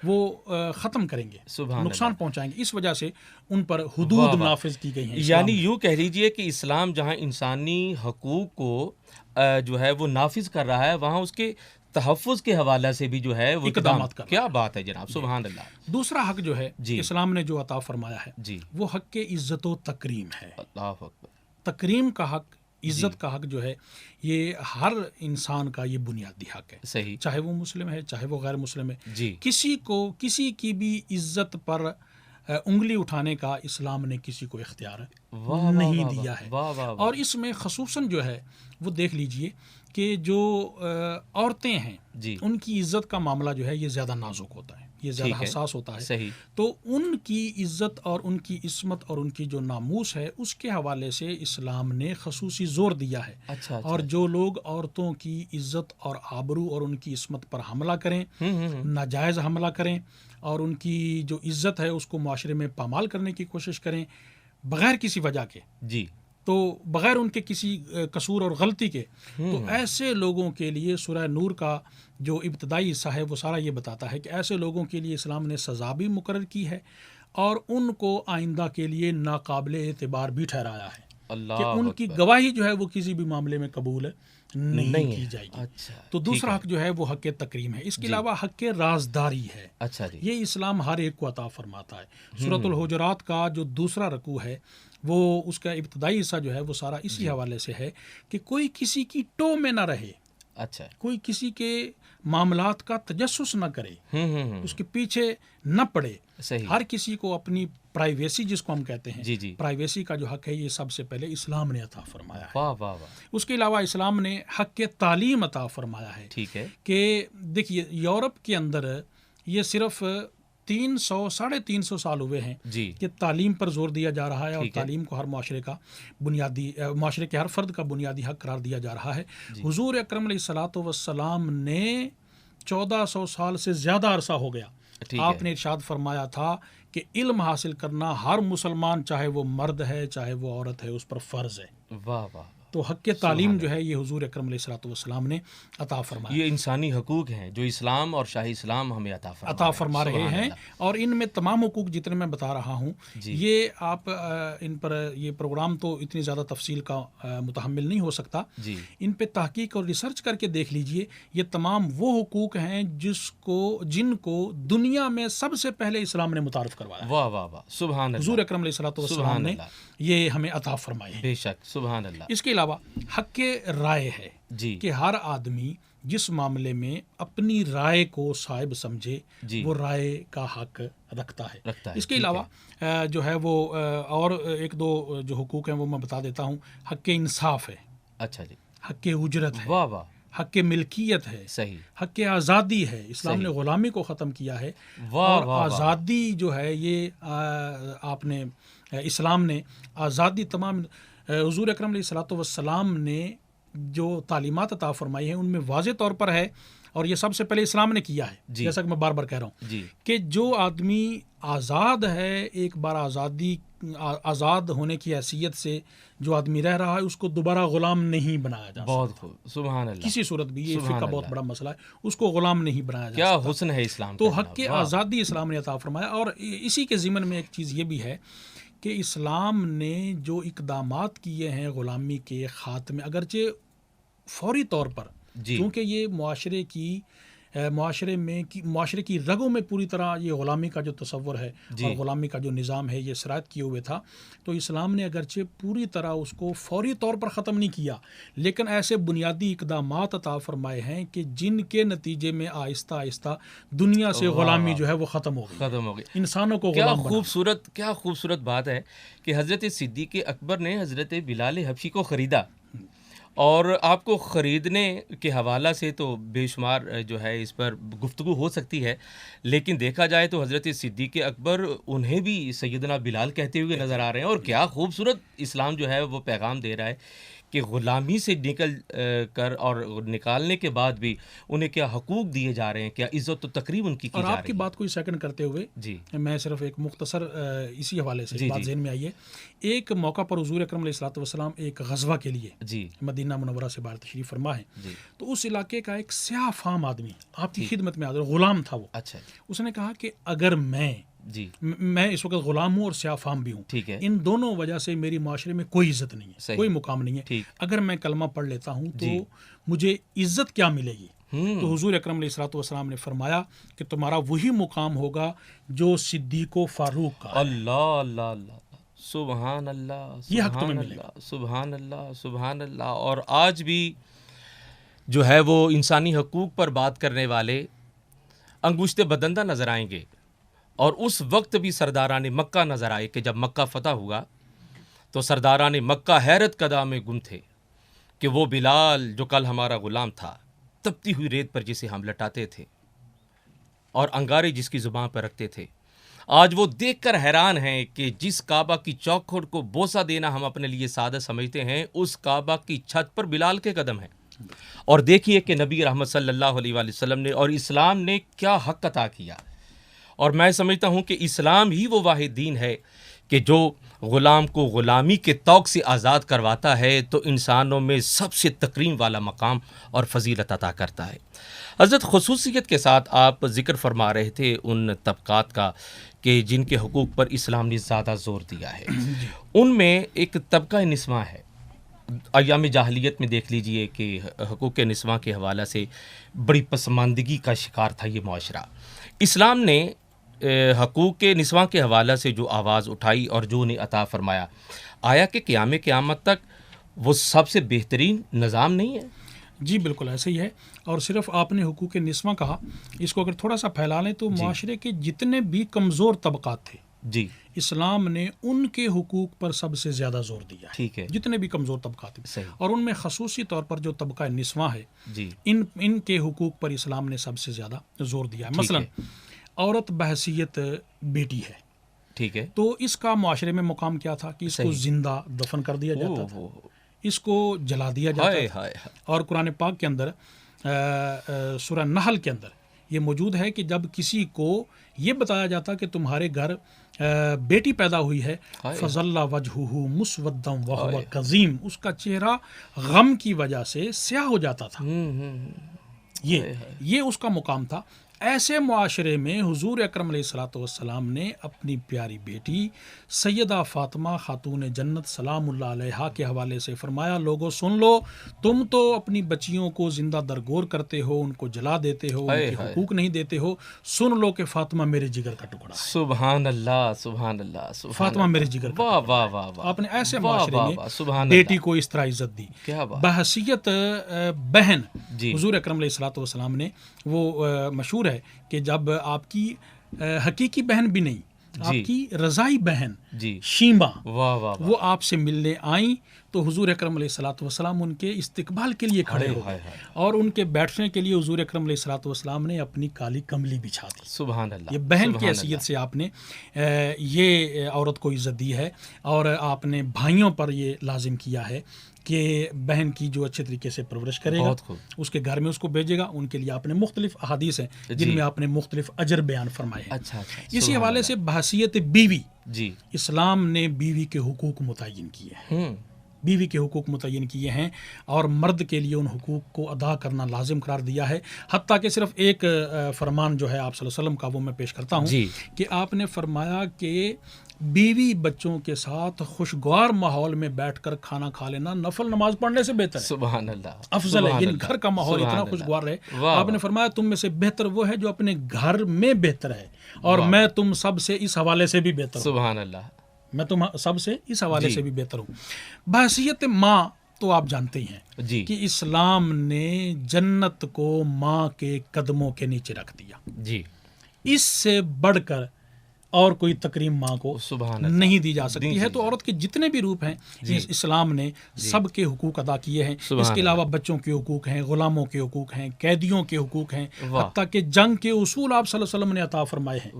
B: وہ ختم کریں گے، نقصان پہنچائیں گے. اس وجہ سے ان پر حدود نافذ کی گئی ہیں.
A: یعنی یوں کہہ لیجئے کہ اسلام جہاں انسانی حقوق کو جو ہے وہ نافذ کر رہا ہے وہاں اس کے تحفظ کے حوالے سے بھی جو ہے وہ
B: اقدامات کر رہا ہے.
A: کیا بات ہے جناب، سبحان اللہ.
B: دوسرا حق جو ہے اسلام نے جو عطا فرمایا ہے
A: جی،
B: وہ حق عزت و تکریم ہے.
A: اللہ اکبر.
B: تکریم کا حق، عزت کا حق جو ہے یہ ہر انسان کا یہ بنیادی حق ہے.
A: صحیح.
B: چاہے وہ مسلم ہے چاہے وہ غیر مسلم ہے.
A: جی،
B: کسی کی بھی عزت پر انگلی اٹھانے کا اسلام نے کسی کو اختیار نہیں دیا ہے. اور اس میں خصوصاً جو ہے وہ دیکھ لیجئے کہ جو عورتیں ہیں ان کی عزت کا معاملہ جو ہے یہ زیادہ نازک ہوتا ہے، یہ زیادہ حساس ہوتا ہے.
A: صحیح.
B: تو ان کی عزت اور ان کی عصمت اور ان کی جو ناموس ہے اس کے حوالے سے اسلام نے خصوصی زور دیا ہے. اور جو لوگ عورتوں کی عزت اور آبرو اور ان کی عصمت پر حملہ کریں، ناجائز حملہ کریں اور ان کی جو عزت ہے اس کو معاشرے میں پامال کرنے کی کوشش کریں بغیر کسی وجہ کے،
A: جی،
B: تو بغیر ان کے کسی قصور اور غلطی کے، تو ایسے لوگوں کے لیے سورہ نور کا جو ابتدائی حصہ ہے وہ سارا یہ بتاتا ہے کہ ایسے لوگوں کے لیے اسلام نے سزا بھی مقرر کی ہے اور ان کو آئندہ کے لیے ناقابل اعتبار بھی ٹھہرایا ہے کہ ان کی گواہی جو ہے وہ کسی بھی معاملے میں قبول نہیں کی جائے گی. تو دوسرا حق جو ہے وہ حق تکریم ہے. اس کے علاوہ حق رازداری ہے. یہ اسلام ہر ایک کو عطا فرماتا ہے. سورۃ الحجرات کا جو دوسرا رکوع ہے وہ اس کا ابتدائی حصہ جو ہے وہ سارا اسی حوالے سے ہے کہ کوئی کسی کی ٹو میں نہ رہے.
A: اچھا
B: کوئی کسی کے معاملات کا تجسس نہ کرے، اس کے پیچھے نہ پڑے،
A: صحیح،
B: ہر کسی کو اپنی پرائیویسی جس کو ہم کہتے ہیں،
A: جی جی،
B: پرائیویسی کا جو حق ہے یہ سب سے پہلے اسلام نے عطا فرمایا ہے۔
A: واہ واہ واہ،
B: اس کے علاوہ اسلام نے حق تعلیم عطا فرمایا ہے
A: ٹھیک ہے،
B: کہ دیکھیے یورپ کے اندر یہ صرف 300-350 سال ہوئے ہیں
A: جی
B: کہ تعلیم پر زور دیا جا رہا ہے، اور
A: ٹھیک ہے،
B: تعلیم کو ہر معاشرے کے ہر فرد کا بنیادی حق قرار دیا جا رہا ہے۔
A: جی،
B: حضور اکرم علیہ الصلوۃ والسلام نے 1400 سال سے زیادہ عرصہ ہو گیا،
A: ٹھیک
B: آپ
A: ہے،
B: نے ارشاد فرمایا تھا کہ علم حاصل کرنا ہر مسلمان، چاہے وہ مرد ہے چاہے وہ عورت ہے، اس پر فرض ہے۔
A: واہ واہ،
B: تو حق تعلیم جو ہے یہ حضور اکرم علیہ الصلوۃ والسلام نے عطا فرمایا،
A: یہ انسانی حقوق ہیں جو اسلام اور شاہی اسلام ہمیں عطا
B: فرما رہے
A: سبحان
B: ہیں،
A: اللہ،
B: اور ان میں تمام حقوق جتنے میں بتا رہا ہوں،
A: جی،
B: یہ آپ ان پر یہ پروگرام تو اتنی زیادہ تفصیل کا متحمل نہیں ہو سکتا،
A: جی،
B: ان پہ تحقیق اور ریسرچ کر کے دیکھ لیجئے۔ یہ تمام وہ حقوق ہیں جن کو دنیا میں سب سے پہلے اسلام نے متعارف کروایا ہے۔
A: واہ واہ واہ، سبحان
B: حضور
A: اللہ،
B: اکرم علیہ الصلوۃ والسلام
A: سبحان
B: نے
A: اللہ،
B: یہ ہمیں عطا فرمائے ہیں۔
A: بے شک، سبحان اللہ،
B: اس کے علاوہ حق رائے ہے
A: جی،
B: کہ ہر آدمی جس معاملے میں اپنی رائے کو صائب سمجھے
A: جی،
B: وہ رائے کا حق رکھتا ہے۔
A: رکھتا ہے،
B: اس کے
A: ٹھیک
B: علاوہ جو ہے وہ اور ایک دو جو حقوق ہیں وہ میں بتا دیتا ہوں۔ حق انصاف ہے،
A: اچھا جی،
B: حق اجرت ہے،
A: واہ واہ،
B: حق ملکیت ہے،
A: صحیح،
B: حق آزادی ہے۔ اسلام
A: صحیح،
B: نے غلامی کو ختم کیا ہے،
A: واہ
B: اور
A: واہ واہ،
B: آزادی جو ہے یہ آپ نے اسلام نے آزادی تمام حضور اکرم علیہ الصلوۃ والسلام نے جو تعلیمات عطا فرمائی ہیں ان میں واضح طور پر ہے، اور یہ سب سے پہلے اسلام نے کیا ہے،
A: جی،
B: جیسا کہ میں بار بار کہہ رہا ہوں
A: جی،
B: کہ جو آدمی آزاد ہے، ایک بار آزاد ہونے کی حیثیت سے جو آدمی رہ رہا ہے، اس کو دوبارہ غلام نہیں بنایا جا
A: بہت خوب، سبحان
B: سکتا
A: اللہ،
B: کسی صورت بھی۔ یہ
A: سبحان
B: فقہ بہت
A: اللہ،
B: بڑا مسئلہ ہے، اس کو غلام نہیں بنایا جا
A: کیا
B: سکتا۔
A: حسن ہے اسلام
B: تو
A: کا
B: حق
A: جناب، واہ،
B: آزادی اسلام نے عطا فرمایا، اور اسی کے ضمن میں ایک چیز یہ بھی ہے کہ اسلام نے جو اقدامات کیے ہیں غلامی کے خاتمے، اگرچہ فوری طور پر،
A: جی،
B: کیونکہ یہ معاشرے کی رگوں میں پوری طرح یہ غلامی کا جو تصور ہے
A: جی،
B: اور غلامی کا جو نظام ہے یہ سرایت کیے ہوئے تھا، تو اسلام نے اگرچہ پوری طرح اس کو فوری طور پر ختم نہیں کیا، لیکن ایسے بنیادی اقدامات عطا فرمائے ہیں کہ جن کے نتیجے میں آہستہ آہستہ دنیا سے غلامی جو ہے وہ ختم ہو گئی،
A: ختم ہو گئی۔
B: انسانوں کو
A: کیا
B: غلام بنا۔
A: کیا خوبصورت بات ہے کہ حضرت صدیق اکبر نے حضرت بلال حبشی کو خریدا، اور آپ کو خریدنے کے حوالہ سے تو بے شمار جو ہے اس پر گفتگو ہو سکتی ہے، لیکن دیکھا جائے تو حضرت صدیق اکبر انہیں بھی سیدنا بلال کہتے ہوئے نظر آ رہے ہیں، اور کیا خوبصورت اسلام جو ہے وہ پیغام دے رہا ہے کہ غلامی سے نکل کر اور نکالنے کے بعد بھی انہیں کیا حقوق دیے جا رہے ہیں، کیا عزت و تکریم ان کی
B: اور
A: جا
B: آپ کی
A: رہی ہے۔
B: بات کو سیکنڈ کرتے ہوئے
A: جی،
B: میں صرف ایک مختصر اسی حوالے سے
A: جی،
B: بات
A: جی،
B: ذہن میں آئی ہے۔ ایک موقع پر حضور اکرم علیہ الصلوۃ والسلام ایک غزوہ کے لیے
A: جی،
B: مدینہ منورہ سے باہر تشریف فرما ہے،
A: جی،
B: تو اس علاقے کا ایک سیاہ فام آدمی آپ کی خدمت میں حاضر، غلام تھا وہ۔
A: اچھا جی،
B: اس نے کہا کہ اگر
A: جی،
B: میں اس وقت غلام ہوں اور سیاہ فام بھی ہوں،
A: ٹھیک ہے،
B: ان دونوں وجہ سے میری معاشرے میں کوئی عزت نہیں ہے،
A: صحیح،
B: کوئی مقام نہیں ہے،
A: ٹھیک،
B: اگر میں کلمہ پڑھ لیتا ہوں تو
A: جی،
B: مجھے عزت کیا ملے گی؟ تو
A: ہوں،
B: حضور اکرم علیہ الصلوۃ والسلام نے فرمایا کہ تمہارا وہی مقام ہوگا جو صدیق و فاروق کا ہے۔
A: اللہ اللہ اللہ، سبحان اللہ،
B: یہ حق
A: سبحان
B: تمہیں ملے
A: اللہ، سبحان اللہ، سبحان اللہ۔ اور آج بھی جو ہے وہ انسانی حقوق پر بات کرنے والے انگشت بدندہ نظر آئیں گے، اور اس وقت بھی سرداران مکہ نظر آئے کہ جب مکہ فتح ہوا تو سرداران مکہ حیرت کدہ میں گم تھے کہ وہ بلال جو کل ہمارا غلام تھا، تپتی ہوئی ریت پر جسے ہم لٹاتے تھے اور انگارے جس کی زبان پر رکھتے تھے، آج وہ دیکھ کر حیران ہیں کہ جس کعبہ کی چوکھٹ کو بوسہ دینا ہم اپنے لیے سعادت سمجھتے ہیں، اس کعبہ کی چھت پر بلال کے قدم ہیں۔ اور دیکھیے کہ نبی رحمت صلی اللہ علیہ وآلہ وسلم نے اور اسلام نے کیا حق عطا کیا، اور میں سمجھتا ہوں کہ اسلام ہی وہ واحد دین ہے کہ جو غلام کو غلامی کے طوق سے آزاد کرواتا ہے تو انسانوں میں سب سے تکریم والا مقام اور فضیلت عطا کرتا ہے۔ حضرت خصوصیت کے ساتھ آپ ذکر فرما رہے تھے ان طبقات کا کہ جن کے حقوق پر اسلام نے زیادہ زور دیا ہے، ان میں ایک طبقہ نسواں ہے۔ ایام جاہلیت میں دیکھ لیجئے کہ حقوق نسواں کے حوالہ سے بڑی پسماندگی کا شکار تھا یہ معاشرہ۔ اسلام نے حقوق نسواں کے حوالہ سے جو آواز اٹھائی اور جو انہیں عطا فرمایا، آیا کہ قیامت تک وہ سب سے بہترین نظام نہیں ہے؟
B: جی بالکل ایسے ہی ہے. اور صرف آپ نے حقوق نسواں کہا، اس کو اگر تھوڑا سا پھیلا لیں تو معاشرے کے جتنے بھی کمزور طبقات تھے
A: جی
B: اسلام نے ان کے حقوق پر سب سے زیادہ زور دیا ہے.
A: ٹھیک ہے.
B: جتنے بھی کمزور طبقات ہیں،
A: صحیح.
B: اور ان میں خصوصی طور پر جو طبقہ نسواں ہے
A: جی
B: ان کے حقوق پر اسلام نے سب سے زیادہ زور دیا ہے. مثلا عورت بحیثیت بیٹی ہے،
A: ٹھیک ہے.
B: تو اس کا معاشرے میں مقام کیا تھا کہ اس کو زندہ دفن کر دیا جاتا تھا، اس کو جلا دیا جاتا تھا. اور قرآن پاک کے اندر سورہ نحل کے اندر یہ موجود ہے کہ جب کسی کو یہ بتایا جاتا کہ تمہارے گھر بیٹی پیدا ہوئی ہے، فظل وجہہ مسودا وہو کظیم، اس کا چہرہ غم کی وجہ سے سیاہ ہو جاتا تھا. یہ اس کا مقام تھا. ایسے معاشرے میں حضور اکرم علیہ الصلوۃ والسلام نے اپنی پیاری بیٹی سیدہ فاطمہ خاتون جنت سلام اللہ علیہا کے حوالے سے فرمایا، لوگو سن لو، تم تو اپنی بچیوں کو زندہ درگور کرتے ہو، ان کو جلا دیتے ہو، ان کے حقوق نہیں دیتے ہو. سن لو کہ فاطمہ میرے جگر کا ٹکڑا ہے.
A: سبحان اللہ سبحان اللہ.
B: فاطمہ میرے جگر کا ٹکڑا ہے. آپ نے ایسے معاشرے میں بیٹی کو اس طرح عزت دی. بحیثیت بہن حضور اکرم علیہ الصلوۃ والسلام نے، وہ مشہور ہے کہ جب آپ کی حقیقی بہن بھی نہیں، آپ کی رضائی بہن شیمہ وہ آپ سے ملنے آئیں تو حضور اکرم علیہ الصلوۃ والسلام ان کے استقبال کے لیے کھڑے ہو گئے، اور ان کے بیٹھنے کے لیے حضور اکرم علیہ الصلوۃ والسلام نے اپنی کالی کملی بچھا دی.
A: سبحان اللہ.
B: یہ بہن کی حیثیت سے آپ نے یہ عورت کو عزت دی ہے. اور آپ نے بھائیوں پر یہ لازم کیا ہے کہ بہن کی جو اچھے طریقے سے پرورش کرے گا، اس کے گھر میں اس کو بھیجے گا. ان کے لیے آپ نے مختلف احادیث ہیں جن میں آپ نے مختلف اجر بیان فرمائے ہیں. اسی حوالے سے بحیثیت بیوی، اسلام نے بیوی کے حقوق متعین کیے ہیں. بیوی کے حقوق متعین کیے ہیں اور مرد کے لیے ان حقوق کو ادا کرنا لازم قرار دیا ہے. حتیٰ کہ صرف ایک فرمان جو ہے آپ صلی اللہ علیہ وسلم کا، وہ میں پیش کرتا ہوں کہ آپ نے فرمایا کہ بیوی بچوں کے ساتھ خوشگوار ماحول میں بیٹھ کر کھانا کھا لینا نفل نماز پڑھنے سے بہتر ہے.
A: سبحان اللہ.
B: افضل ہے. یعنی گھر کا ماحول اتنا خوشگوار رہے. آپ نے فرمایا تم میں سے بہتر وہ ہے جو اپنے گھر میں بہتر ہے، اور میں تم سب سے اس حوالے سے بھی بہتر ہوں.
A: سبحان اللہ.
B: میں تم سب سے اس حوالے سے بھی بہتر ہوں. بحیثیت ماں تو آپ جانتے ہی ہیں کہ اسلام نے جنت کو ماں کے قدموں کے نیچے رکھ دیا. اس سے بڑھ کر اور کوئی تکریم ماں کو نہیں دی جا سکتی ہے. تو عورت کے جتنے بھی روپ ہیں اسلام نے سب کے حقوق ادا کیے ہیں. اس کے علاوہ بچوں کے حقوق ہیں، غلاموں کے حقوق ہیں، قیدیوں کے حقوق ہیں، حتیٰ کہ جنگ کے اصول آپ صلی اللہ علیہ وسلم نے عطا فرمائے ہیں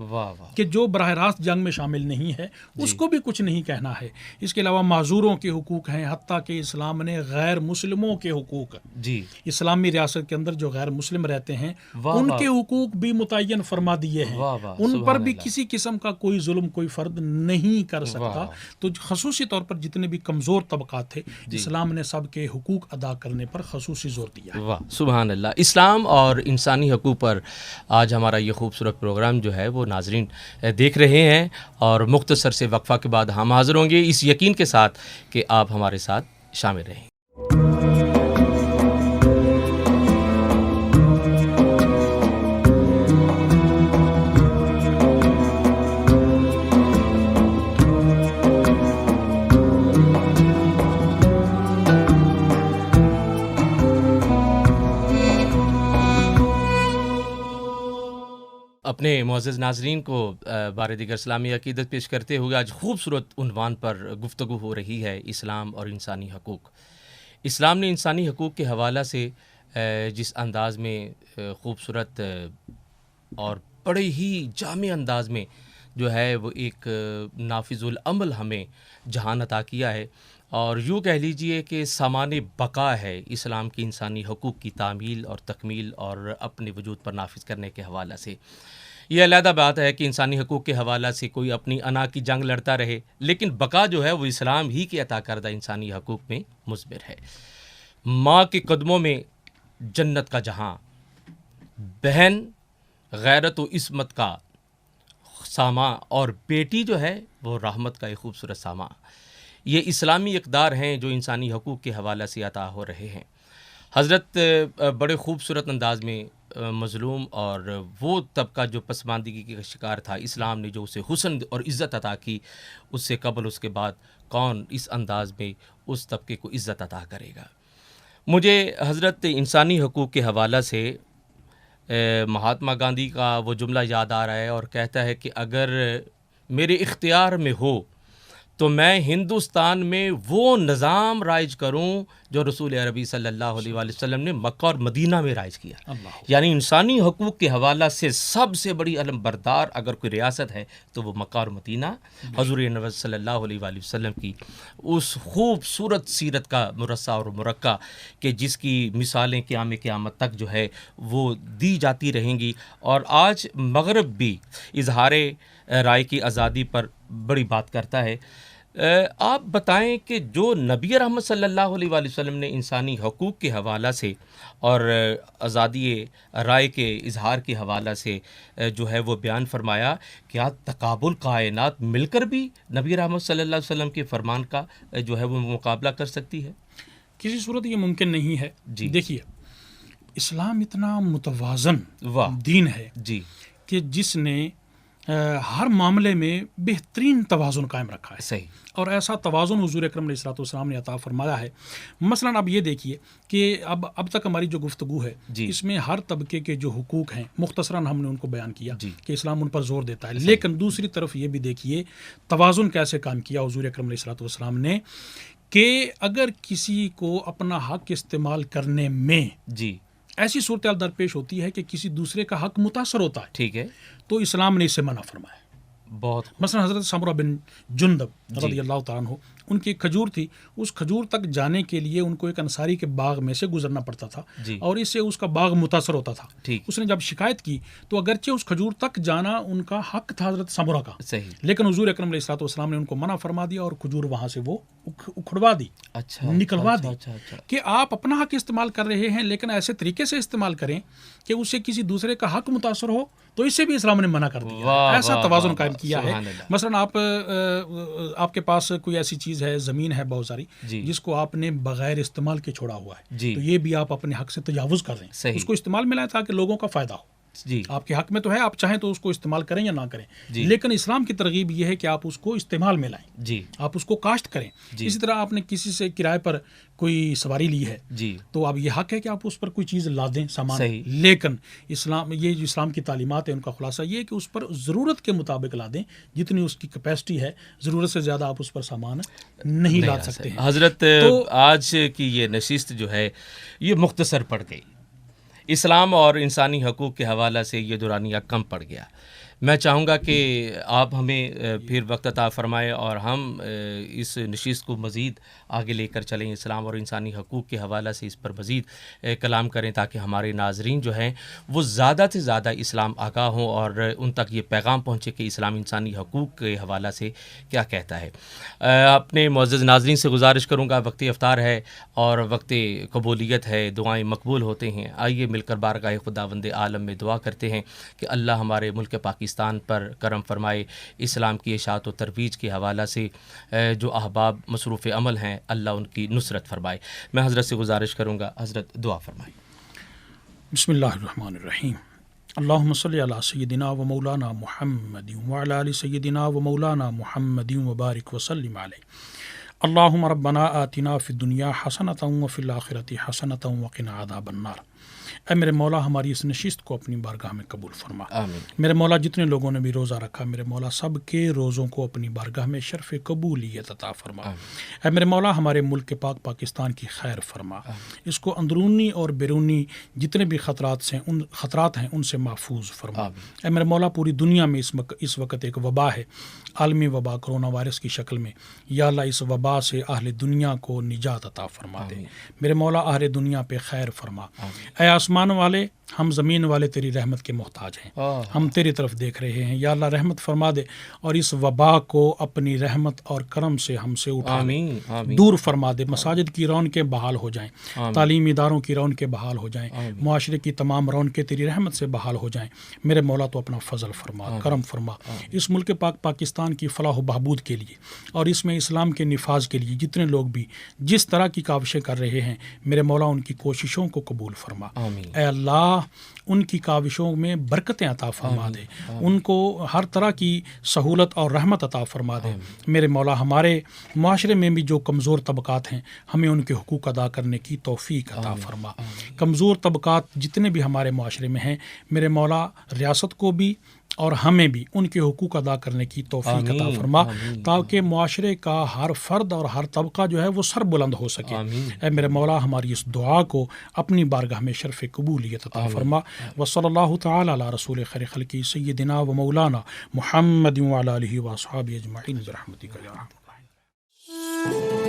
B: کہ جو براہ راست جنگ میں شامل نہیں ہے اس کو بھی کچھ نہیں کہنا ہے. اس کے علاوہ معذوروں کے حقوق ہیں، حتیٰ کہ اسلام نے غیر مسلموں کے حقوق، اسلامی ریاست کے اندر جو غیر مسلم رہتے ہیں ان کے حقوق بھی متعین فرما دیے ہیں. ان پر بھی کسی قسم کا کوئی ظلم کوئی فرد نہیں کر سکتا. تو خصوصی طور پر جتنے بھی کمزور طبقات تھے اسلام نے سب کے حقوق ادا کرنے پر خصوصی زور دیا.
A: واہ سبحان اللہ. اسلام اور انسانی حقوق پر آج ہمارا یہ خوبصورت پروگرام جو ہے وہ ناظرین دیکھ رہے ہیں، اور مختصر سے وقفہ کے بعد ہم حاضر ہوں گے اس یقین کے ساتھ کہ آپ ہمارے ساتھ شامل رہیں. اپنے معزز ناظرین کو بار دیگر اسلامی عقیدت پیش کرتے ہوئے آج خوبصورت عنوان پر گفتگو ہو رہی ہے، اسلام اور انسانی حقوق. اسلام نے انسانی حقوق کے حوالہ سے جس انداز میں خوبصورت اور بڑے ہی جامع انداز میں جو ہے وہ ایک نافذ العمل ہمیں جہان عطا کیا ہے، اور یوں کہہ لیجئے کہ سامان بقا ہے اسلام کی انسانی حقوق کی تعمیل اور تکمیل اور اپنے وجود پر نافذ کرنے کے حوالہ سے. یہ علیحدہ بات ہے کہ انسانی حقوق کے حوالہ سے کوئی اپنی انا کی جنگ لڑتا رہے، لیکن بقا جو ہے وہ اسلام ہی کے عطا کردہ انسانی حقوق میں مثمر ہے. ماں کے قدموں میں جنت کا جہاں، بہن غیرت و عصمت کا سامان، اور بیٹی جو ہے وہ رحمت کا ایک خوبصورت سامان. یہ اسلامی اقدار ہیں جو انسانی حقوق کے حوالہ سے عطا ہو رہے ہیں. حضرت بڑے خوبصورت انداز میں مظلوم اور وہ طبقہ جو پسماندگی کا شکار تھا، اسلام نے جو اسے حسن اور عزت عطا کی، اس سے قبل اس کے بعد کون اس انداز میں اس طبقے کو عزت عطا کرے گا. مجھے حضرت انسانی حقوق کے حوالہ سے مہاتما گاندھی کا وہ جملہ یاد آ رہا ہے، اور کہتا ہے کہ اگر میرے اختیار میں ہو تو میں ہندوستان میں وہ نظام رائج کروں جو رسول عربی صلی اللہ علیہ وآلہ وسلم نے مکہ اور مدینہ میں رائج کیا. یعنی انسانی حقوق کے حوالہ سے سب سے بڑی علم بردار اگر کوئی ریاست ہے تو وہ مکہ اور مدینہ حضور نبی صلی اللہ علیہ وآلہ وسلم کی اس خوبصورت سیرت کا مرصع اور مرقع کہ جس کی مثالیں قیامت تک جو ہے وہ دی جاتی رہیں گی. اور آج مغرب بھی اظہار رائے کی آزادی پر بڑی بات کرتا ہے. آپ بتائیں کہ جو نبی رحمت صلی اللہ علیہ وآلہ وسلم نے انسانی حقوق کے حوالہ سے اور آزادی رائے کے اظہار کے حوالہ سے جو ہے وہ بیان فرمایا، کیا تقابل کائنات مل کر بھی نبی رحمت صلی اللہ علیہ وسلم کے فرمان کا جو ہے وہ مقابلہ کر سکتی ہے؟
B: کسی صورت یہ ممکن نہیں ہے.
A: جی
B: دیکھیے، اسلام اتنا متوازن
A: واہ
B: دین ہے
A: جی
B: کہ جس نے ہر معاملے میں بہترین توازن قائم رکھا ہے.
A: صحیح. اور
B: ایسا توازن حضور اکرم علیہ الصلوۃ والسلام نے عطا فرمایا ہے. مثلا اب یہ دیکھیے کہ اب تک ہماری جو گفتگو ہے اس میں ہر طبقے کے جو حقوق ہیں مختصراً ہم نے ان کو بیان کیا کہ اسلام ان پر زور دیتا ہے. لیکن دوسری طرف یہ بھی دیکھیے توازن کیسے قائم کیا حضور اکرم علیہ الصلوۃ والسلام نے کہ اگر کسی کو اپنا حق استعمال کرنے میں ایسی صورتحال درپیش ہوتی ہے کہ کسی دوسرے کا حق متاثر ہوتا ہے،
A: ٹھیک ہے،
B: تو اسلام نے اس سے منع فرمایا.
A: بہت
B: مثلا حضرت سمرہ بن جندب رضی اللہ تعالیٰ عنہ، ان کی ایک کھجور تھی، اس کھجور تک جانے کے لیے ان کو ایک انصاری کے باغ میں سے گزرنا پڑتا تھا اور اس سے اس کا باغ متاثر ہوتا تھا. اس نے جب شکایت کی تو اگرچہ اس کھجور تک جانا ان کا حق تھا حضرت سمرہ کا، لیکن حضور اکرم علیہ الصلوۃ والسلام نے ان کو منع فرما دیا اور کھجور وہاں سے وہ اکھڑوا دی، نکلوا دی کہ آپ اپنا حق استعمال کر رہے ہیں لیکن ایسے طریقے سے استعمال کریں کہ اس سے کسی دوسرے کا حق متاثر ہو، تو اس سے بھی اسلام نے منع کر دیا. ایسا توازن قائم کیا ہے. مثلا آپ کے پاس کوئی ایسی چیز ہے، زمین ہے بہت ساری، جس کو آپ نے بغیر استعمال کے چھوڑا ہوا ہے، تو یہ بھی آپ اپنے حق سے تجاوز کر رہے ہیں. اس کو استعمال میں لائیں تاکہ لوگوں کا فائدہ ہو. آپ کے حق میں تو ہے، آپ چاہیں تو اس کو استعمال کریں یا نہ کریں، لیکن اسلام کی ترغیب یہ ہے کہ آپ اس کو استعمال میں لائیں، آپ اس کو کاشت کریں. اسی طرح آپ نے کسی سے کرائے پر کوئی سواری لی ہے تو اب یہ حق ہے کہ آپ اس پر کوئی چیز لا دیں، سامان، لیکن یہ جو اسلام کی تعلیمات ہیں ان کا خلاصہ یہ ہے کہ اس پر ضرورت کے مطابق لا دیں، جتنی اس کی کیپیسٹی ہے، ضرورت سے زیادہ آپ اس پر سامان نہیں لا سکتے ہیں.
A: حضرت آج کی یہ نشست جو ہے یہ مختصر پڑ گئی، اسلام اور انسانی حقوق کے حوالہ سے یہ دورانیہ کم پڑ گیا. میں چاہوں گا کہ آپ ہمیں پھر وقت عطا فرمائیں اور ہم اس نشست کو مزید آگے لے کر چلیں، اسلام اور انسانی حقوق کے حوالہ سے اس پر مزید کلام کریں تاکہ ہمارے ناظرین جو ہیں وہ زیادہ سے زیادہ اسلام آگاہ ہوں اور ان تک یہ پیغام پہنچے کہ اسلام انسانی حقوق کے حوالہ سے کیا کہتا ہے. اپنے معزز ناظرین سے گزارش کروں گا، وقت افطار ہے اور وقت قبولیت ہے، دعائیں مقبول ہوتے ہیں. آئیے مل کر بارگاہ خداوند عالم میں دعا کرتے ہیں کہ اللہ ہمارے ملک پاکستان پر کرم فرمائے، اسلام کی اشاعت و ترویج کے حوالہ سے جو احباب مصروف عمل ہیں اللہ ان کی نصرت فرمائے. میں حضرت سے گزارش کروں گا، حضرت دعا فرمائیں.
B: بسم اللہ الرحمن الرحیم. اللہم صلی علی سیدنا و مولانا محمد وعلی آل سیدنا و مولانا محمد وبارک وسلم علیہ. اللہم ربنا آتنا فی الدنیا حسنۃ وفی الآخرۃ حسنۃ وقنا عذاب النار. اے میرے مولا ہماری اس نشست کو اپنی بارگاہ میں قبول فرما.
A: آمین.
B: میرے مولا جتنے لوگوں نے بھی روزہ رکھا میرے مولا سب کے روزوں کو اپنی بارگاہ میں شرف قبولیت عطا فرما. اے میرے مولا ہمارے ملک کے پاک پاکستان کی خیر فرما. اس کو اندرونی اور بیرونی جتنے بھی خطرات ہیں ان سے محفوظ فرما. اے میرے مولا پوری دنیا میں اس وقت ایک وبا ہے، عالمی وبا کرونا وائرس کی شکل میں. یا اللہ اس وبا سے اہل دنیا کو نجات عطا فرما دے. میرے مولا اہل دنیا پہ خیر فرما. اے آسمان والے، ہم زمین والے تیری رحمت کے محتاج ہیں، ہم تیری طرف دیکھ رہے ہیں. یا اللہ رحمت فرما دے اور اس وبا کو اپنی رحمت اور کرم سے ہم سے اٹھا دور فرما دے. مساجد کی رونقیں بحال ہو جائیں، تعلیمی اداروں کی رونقیں بحال ہو جائیں، معاشرے کی تمام رونقیں تیری رحمت سے بحال ہو جائیں. میرے مولا تو اپنا فضل فرما، کرم فرما. اس ملک پاکستان کی فلاح و بہبود کے لیے اور اس میں اسلام کے نفاذ کے لیے جتنے لوگ بھی جس طرح کی کاوشیں کر رہے ہیں میرے مولا ان کی کوششوں کو قبول فرما. اے اللہ اللہ ان کی کاوشوں میں برکتیں عطا فرما دے، ان کو ہر طرح کی سہولت اور رحمت عطا فرما دے۔ میرے مولا ہمارے معاشرے میں بھی جو کمزور طبقات ہیں ہمیں ان کے حقوق ادا کرنے کی توفیق عطا فرما۔ کمزور طبقات جتنے بھی ہمارے معاشرے میں ہیں میرے مولا ریاست کو بھی اور ہمیں بھی ان کے حقوق ادا کرنے کی توفیق عطا فرما، تاکہ معاشرے کا ہر فرد اور ہر طبقہ جو ہے وہ سر بلند ہو سکے۔ اے میرے مولا ہماری اس دعا کو اپنی بارگاہ میں شرف قبولیت عطا فرما۔ وصلی اللہ تعالی علی رسول خیر خلقی سیدنا و مولانا محمد وعلی آلہ و اصحابہ اجمعین برحمتک یا ارحم الراحمین۔